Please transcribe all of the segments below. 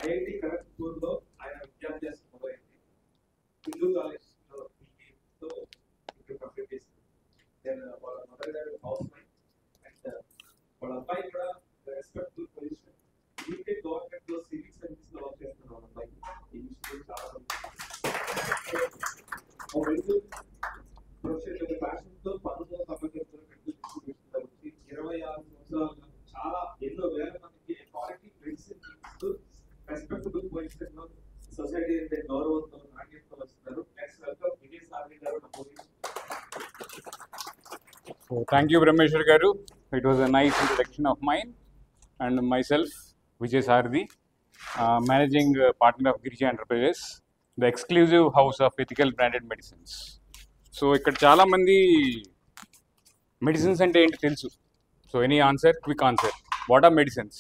IIT ఖరగ్పూర్లో ఆయన విద్యాభ్యాసం మొదలైంది. హిందూ కాలేజ్లో తో కంప్లీట్ చేసింది. దెన్ వాళ్ళ మదర్ గారు హౌస్ వైఫ్ అండ్ వాళ్ళ అబ్బాయి కూడా రెస్పెక్టబుల్ పొజిషన్ యూకే గవర్నమెంట్ లో సివిల్ సర్వీస్ లో వర్క్ చేస్తున్నారు. వాళ్ళ అబ్బాయి ఈ విషయంలో చాలా ప్రొఫెషనల్ ప్యాషన్ తో 1999లో డిస్ట్రిబ్యూషన్ వచ్చి 26 సంవత్సరాలుగా చాలా ఎన్నో వేల మందికి క్వాలిటీ మెడిసిన్ ఇస్తూ రెస్పెక్టబుల్ పొజిషన్ లో సొసైటీ అంటే గౌరవంతో నాణ్యతతో వస్తున్నారు. నెక్స్ట్ వెల్కమ్ విజయ్ సార్వి గారు. So thank you, Brahmeshwar Garu. It was a nice introduction of mine and myself, Vijay Sardi, managing partner of Girija Enterprises, the exclusive house of ethical branded medicines. So ఇక్కడ చాలా మంది medicines అంటే ఏంటి తెలుసు. So any answer? Quick answer. What are medicines?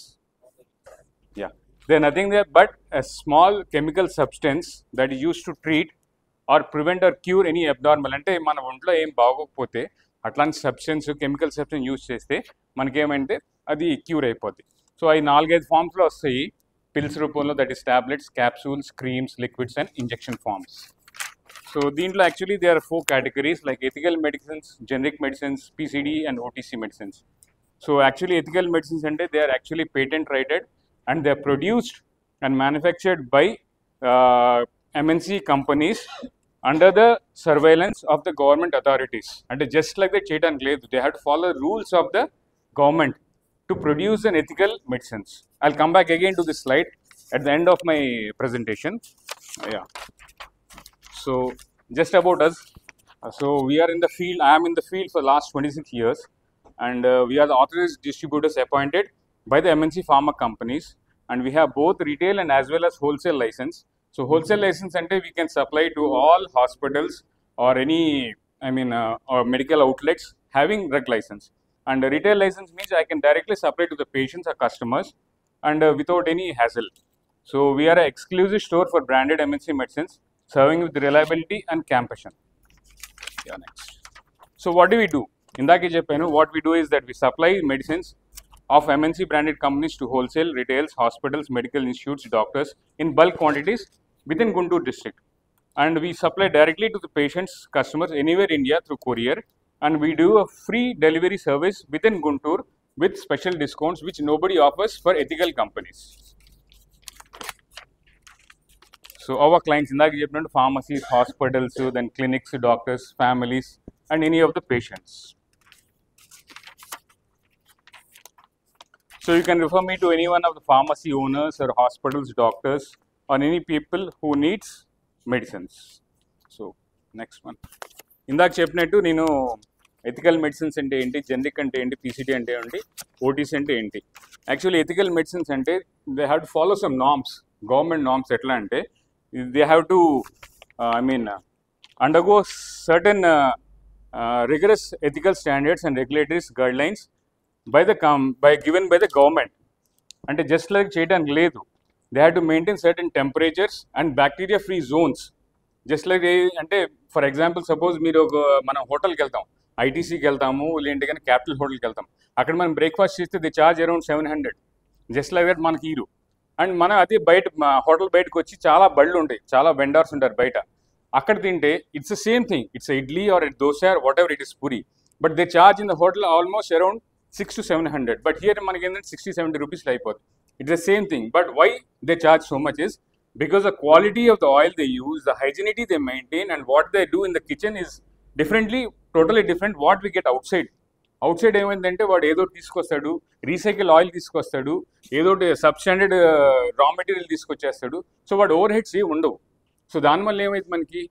Yeah, they are nothing there but a small chemical substance that is used to treat or prevent or cure any abnormal. అంటే మన ఒంట్లో ఏం బాగోకపోతే అట్లాంటి సబ్స్టెన్స్ కెమికల్ సబ్స్టెన్స్ యూజ్ చేస్తే మనకేమంటే అది cure అయిపోద్ది. So అవి 4-5 ఫామ్స్లో వస్తాయి పిల్స్ రూపంలో, that is tablets, capsules, creams, liquids and injection forms. So దీంట్లో actually they are 4 categories like ethical medicines, generic medicines, PCD and OTC medicines. So actually ethical medicines అంటే they are actually patent rated and they are produced and manufactured by MNC companies under the surveillance of the government authorities. And just like that చేయడానికి లేదు, they have to follow the rules of the government to produce an ethical medicines. I'll come back again to this slide at the end of my presentation. Yeah. So just about us. So we are in the field, I am in the field for the last 26 years and we are the authorized distributors appointed by the MNC pharma companies, and we have both retail and as well as wholesale license. So wholesale license ante we can supply to all hospitals or any or medical outlets having drug license, and retail license means I can directly supply to the patients or customers and without any hassle. So we are an exclusive store for branded MNC medicines serving with reliability and compassion. Yeah, next. So what do we do? Indake cheppanu, what we do is that we supply medicines of MNC branded companies to wholesale, retails, hospitals, medical institutes, doctors in bulk quantities within Guntur district, and we supply directly to the patients, customers anywhere India through courier, and we do a free delivery service within Guntur with special discounts which nobody offers for ethical companies. So our clients indaka cheppinattu pharmacies, hospitals, then clinics, doctors, families and any of the patients. So you can refer me to any one of the pharmacy owners or hospitals, doctors or any people who needs medicines. So next one. ఇందాక చెప్పినట్టు నేను ethical medicines అంటే ఏంటి, generic అంటే ఏంటి, PCD అంటే ఏంటి, OTC అంటే ఏంటి. యాక్చువల్లీ ఎథికల్ మెడిసిన్స్ అంటే they have to follow some norms, government norms. ఎట్లా అంటే they have to undergo certain rigorous ethical standards and regulatories guidelines given by the government. అంటే జస్ట్ లైక్ చేయడానికి లేదు, they have to maintain certain temperatures and bacteria free zones. Just like అంటే for example suppose మీరు ఒక మనం హోటల్కి వెళ్తాం, ITCకి వెళ్తాము, లేదంటే కానీ క్యాపిటల్ హోటల్కి వెళ్తాం. అక్కడ మనం బ్రేక్ఫాస్ట్ చేస్తే the charge around 700. Just like that మనకి ఈరు. అండ్ మనం అదే బయట హోటల్ బయటకు వచ్చి చాలా బళ్ళు ఉంటాయి, చాలా వెండర్స్ ఉంటారు బయట. అక్కడ తింటే it's the same thing, it's idli or dosa or whatever it is puri, but they charge in the hotel almost around 600 to 700. But here మనకి ఏంటంటే 60-70 rupees అయిపోతుంది. It's the same thing. But why they charge so much is because the quality of the oil they use, the hygienity they maintain, and what they do in the kitchen is totally different what we get outside. Outside ఏమైందంటే వాడు ఏదో తీసుకొస్తాడు, recycle oil తీసుకొస్తాడు, ఏదో substandard raw material తీసుకొచ్చేస్తాడు. So వాడు overheads ఉండవు. So దానివల్ల ఏమైంది మనకి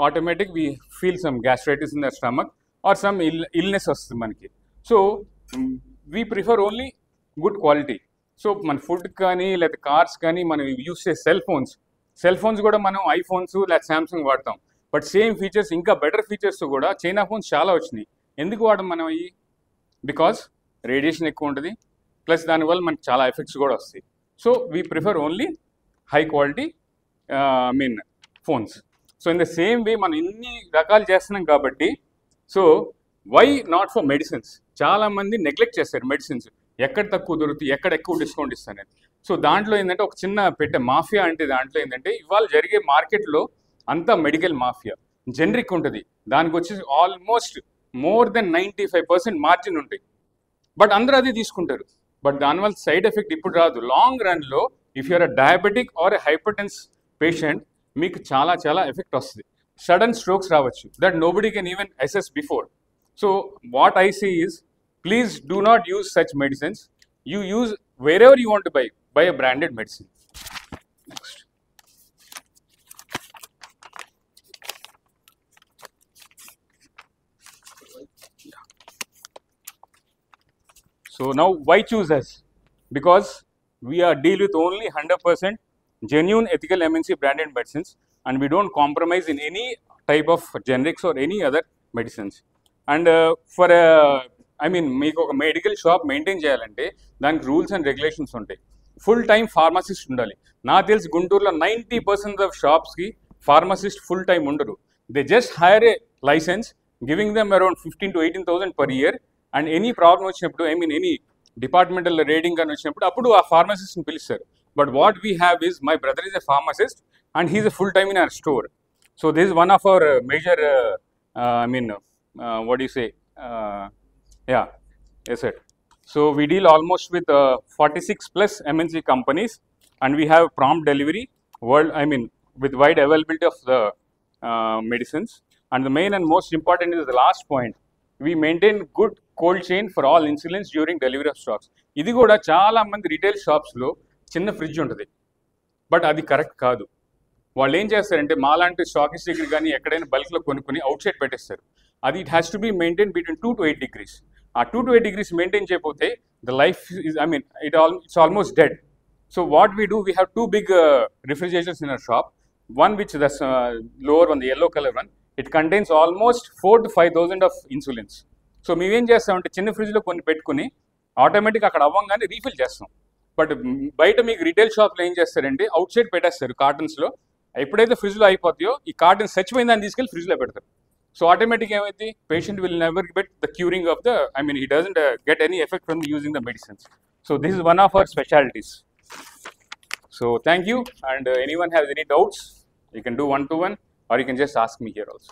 automatic we feel some gastritis in the stomach or some illness వస్తుంది మనకి. So we prefer only good quality. So మన ఫుడ్ కానీ లేదా కార్స్ కానీ మనం యూస్ చేసే సెల్ ఫోన్స్ కూడా మనం ఐఫోన్స్ లేదా శాంసంగ్ వాడతాం. బట్ సేమ్ ఫీచర్స్, ఇంకా బెటర్ ఫీచర్స్ కూడా చైనా ఫోన్స్ చాలా వచ్చినాయి. ఎందుకు వాడడం మనం అవి? బికాస్ రేడియేషన్ ఎక్కువ ఉంటుంది, ప్లస్ దానివల్ల మనకి చాలా ఎఫెక్ట్స్ కూడా వస్తాయి. So we prefer only high quality phones. So in the same way మనం ఇన్ని రకాలు చేస్తున్నాం కాబట్టి, so why not for medicines? చాలామంది నెగ్లెక్ట్ చేస్తారు మెడిసిన్స్, ఎక్కడ తక్కువ దొరుకుతాయి, ఎక్కడ ఎక్కువ డిస్కౌంట్ ఇస్తారని. సో దాంట్లో ఏంటంటే ఒక చిన్న పెట్టే మాఫియా అంటే దాంట్లో ఏంటంటే ఇవాళ జరిగే మార్కెట్లో అంతా మెడికల్ మాఫియా, జెనరిక్ ఉంటుంది, దానికి వచ్చేసి ఆల్మోస్ట్ మోర్ దెన్ 95% మార్జిన్ ఉంటాయి. బట్ అందరూ అదే తీసుకుంటారు. బట్ దానివల్ల సైడ్ ఎఫెక్ట్ ఇప్పుడు రాదు. లాంగ్ రన్లో if you're a diabetic or a hypertense patient మీకు చాలా చాలా ఎఫెక్ట్ వస్తుంది. సడన్ స్ట్రోక్స్ రావచ్చు, that nobody can even assess before. So what I see is please do not use such medicines. You use wherever you want to buy a branded medicine. Next. So now why choose us? Because we are deal with only 100% genuine ethical MNC branded medicines, and we don't compromise in any type of generics or any other medicines. And for a మీకు ఒక medical shop maintain చేయాలంటే దానికి rules and regulations ఉంటాయి. Full time pharmacist ఉండాలి. నాకు తెలిసి గుంటూరులో 90% of షాప్స్కి ఫార్మసిస్ట్ ఫుల్ టైం ఉండరు. They just hire a license, giving them around 15,000 to 18,000 per year. And any problem వచ్చినప్పుడు ఎనీ డిపార్ట్మెంటల్ రేటింగ్ అని వచ్చినప్పుడు అప్పుడు ఆ ఫార్మసిస్ట్ని పిలుస్తారు. But what we have is my brother is a pharmacist and he's a full time in our store. So this is one of our major what do you say? Yeah, yes sir. So we deal almost with 46 plus MNC companies, and we have prompt delivery with wide availability of the medicines. And the main and most important is the last point, we maintain good cold chain for all insulins during delivery of stocks. ఇది కూడా చాలా మంది retail షాప్స్లో చిన్న fridge ఉంటుంది, but అది correct కాదు. వాళ్ళు ఏం చేస్తారంటే మాలాంటి స్టాకిస్ట్ దగ్గర కానీ ఎక్కడైనా బల్క్లో కొనుక్కొని అవుట్ సైడ్ పెట్టేస్తారు. అది it has to be maintain between 2 to 8 degrees. ఆ 2 to 8 degrees మెయింటైన్ చేయకపోతే the life is it's almost dead. So what we do, we have 2 big refrigerators in our shop. One which the lower one, the yellow color one, it contains almost 4,000 to 5,000 of insulins. So మేమేం చేస్తామంటే చిన్న ఫ్రిడ్జ్లో కొన్ని పెట్టుకుని automatic అక్కడ అవ్వగానే refill చేస్తాం. But బయట మీకు రిటైల్ షాప్లో ఏం చేస్తారంటే అవుట్ సైడ్ పెట్టేస్తారు కార్టన్స్లో. ఎప్పుడైతే ఫ్రిడ్జ్లో అయిపోతాయో ఈ కార్టన్ చచ్చిపోయిన దాన్ని తీసుకెళ్ళి ఫ్రిడ్జ్లో పెడతారు. సో ఆటోమేటిక్ ఏమైంది, patient will never get the curing of the he doesn't get any effect from using the medicines. So this is one of our specialties. So thank you, and anyone has any doubts, you can do one-to-one or you can just ask me here also.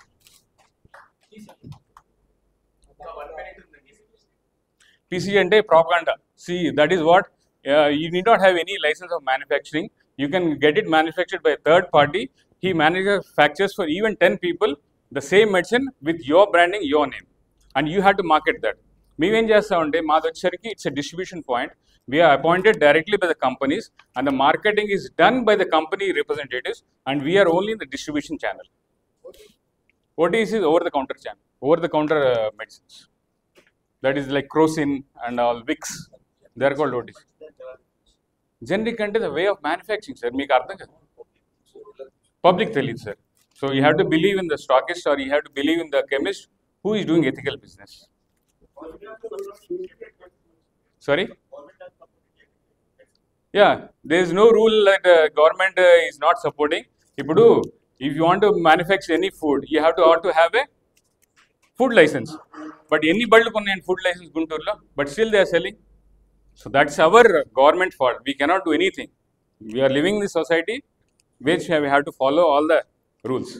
PC ante propaganda. See, that is what you need not have any license of manufacturing. You can get it manufactured by a third party. He manufactures for even 10 people the same medicine with your branding, your name, and you have to market that. మేమేం చేస్తామంటే మాది వచ్చేసరికి it's a distribution point. We're appointed directly by the companies and the marketing is done by the company representatives and we're only in the distribution channel. OTC is over the counter channel, over the counter medicines. That is like Crocin and all Vicks, they are called OTC. Generic అంటే the way of manufacturing, sir. మీకు అర్థం కదా, public తెలియదు sir. So you have to believe in the stockist or you have to believe in the chemist who is doing ethical business. Sorry? Yeah, there is no rule that government is not supporting. Ipudu, if you want to manufacture any food, you have to have a food license. But any bulk konna food license Gunturlo, but still they are selling. So that's our government fault. We cannot do anything. We are living in this society which we have to follow all the rules.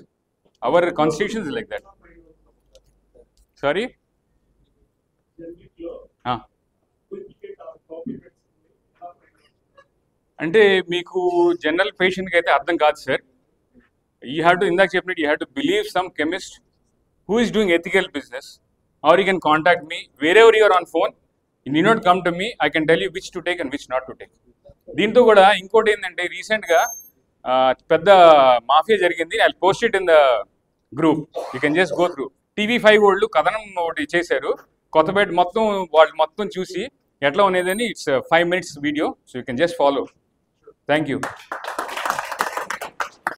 Our constitution is like that. Sorry? అంటే మీకు general పేషెంట్కి అయితే అర్థం కాదు sir. You have to ఇందాక చెప్పినట్టు you have to believe some chemist who is doing ethical business, or you can contact me wherever you're on phone. You need not come to me, I can tell you which to take and which not to take. దీంతో కూడా ఇంకోటి ఏంటంటే రీసెంట్గా పెద్ద mafia జరిగింది. I post it in the group, you can just go through. TV5 వాళ్ళు కథనం ఒకటి చేశారు కొత్తపేట మొత్తం, వాళ్ళు మొత్తం చూసి ఎట్లా ఉండేదని. It's 5 minutes video, so you can just follow. Thank you.